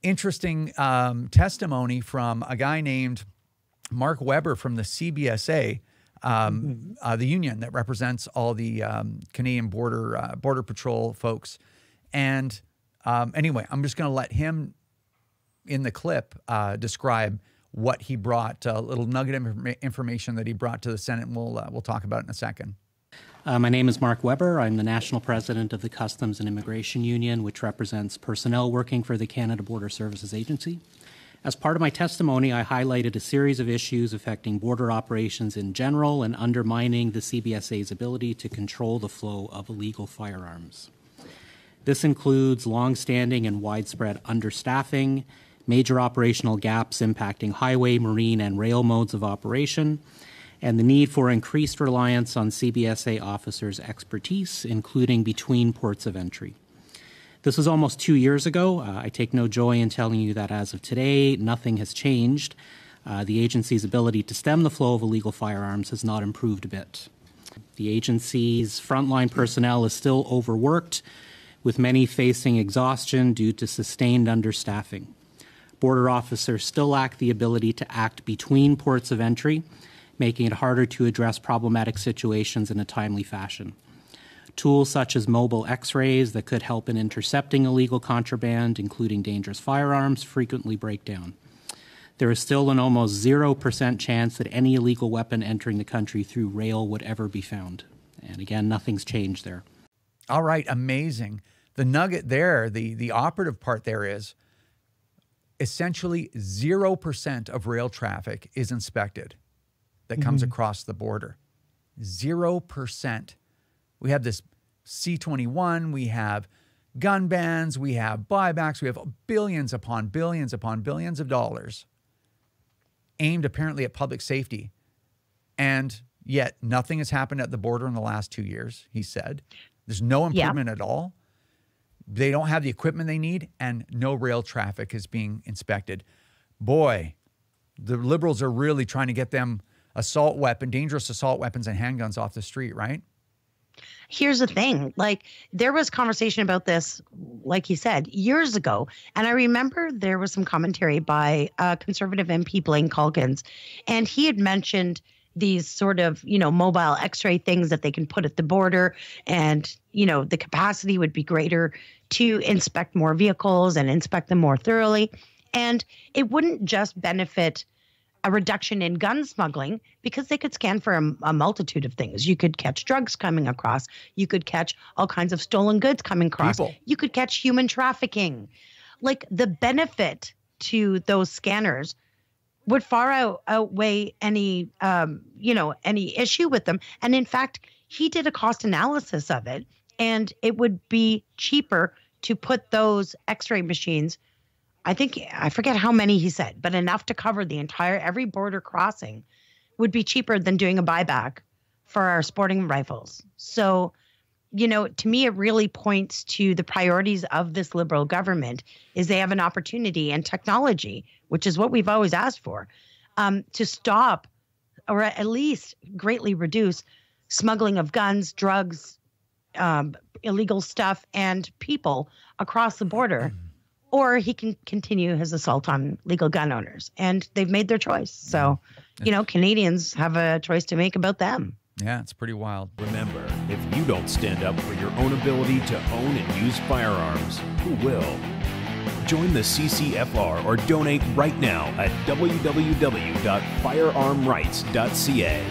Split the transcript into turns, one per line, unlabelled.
interesting testimony from a guy named Mark Weber from the CBSA, the union that represents all the Canadian Border Patrol folks. And anyway, I'm just going to let him in the clip describe what he brought, a little nugget of information that he brought to the Senate, and we'll talk about it in a second.
My name is Mark Weber. I'm the national president of the Customs and Immigration Union, which represents personnel working for the Canada Border Services Agency. As part of my testimony, I highlighted a series of issues affecting border operations in general and undermining the CBSA's ability to control the flow of illegal firearms. This includes long-standing and widespread understaffing, major operational gaps impacting highway, marine, and rail modes of operation, and the need for increased reliance on CBSA officers' expertise, including between ports of entry. This was almost 2 years ago. I take no joy in telling you that as of today, nothing has changed. The agency's ability to stem the flow of illegal firearms has not improved a bit. The agency's frontline personnel is still overworked, with many facing exhaustion due to sustained understaffing. Border officers still lack the ability to act between ports of entry, making it harder to address problematic situations in a timely fashion. Tools such as mobile X-rays that could help in intercepting illegal contraband, including dangerous firearms, frequently break down. There is still an almost 0% chance that any illegal weapon entering the country through rail would ever be found. And again, nothing's changed there.
All right, amazing. The nugget there, the operative part there is essentially 0% of rail traffic is inspected that comes across the border. 0%. We have this C-21, we have gun bans, we have buybacks, we have billions upon billions upon billions of dollars aimed apparently at public safety. And yet nothing has happened at the border in the last 2 years, he said. There's no improvement at all. They don't have the equipment they need, and no rail traffic is being inspected. Boy, the Liberals are really trying to get them dangerous assault weapons and handguns off the street, right?
Here's the thing, like there was conversation about this, like he said, years ago. And I remember there was some commentary by Conservative MP Blaine Calkins, and he had mentioned these sort of, mobile X-ray things that they can put at the border, and, the capacity would be greater to inspect more vehicles and inspect them more thoroughly. And it wouldn't just benefit a reduction in gun smuggling, because they could scan for a multitude of things. You could catch drugs coming across. You could catch all kinds of stolen goods coming across.
People.
You could catch human trafficking. Like the benefit to those scanners would far outweigh any, any issue with them. And in fact, he did a cost analysis of it, and it would be cheaper to put those X-ray machines, I forget how many he said, but enough to cover every border crossing would be cheaper than doing a buyback for our sporting rifles. So, to me, it really points to the priorities of this Liberal government is they have an opportunity and technology, which is what we've always asked for, to stop or at least greatly reduce smuggling of guns, drugs, illegal stuff, and people across the border. Or he can continue his assault on legal gun owners. And they've made their choice. So, Canadians have a choice to make about them.
Yeah, it's pretty wild.
Remember, if you don't stand up for your own ability to own and use firearms, who will? Join the CCFR or donate right now at www.firearmrights.ca.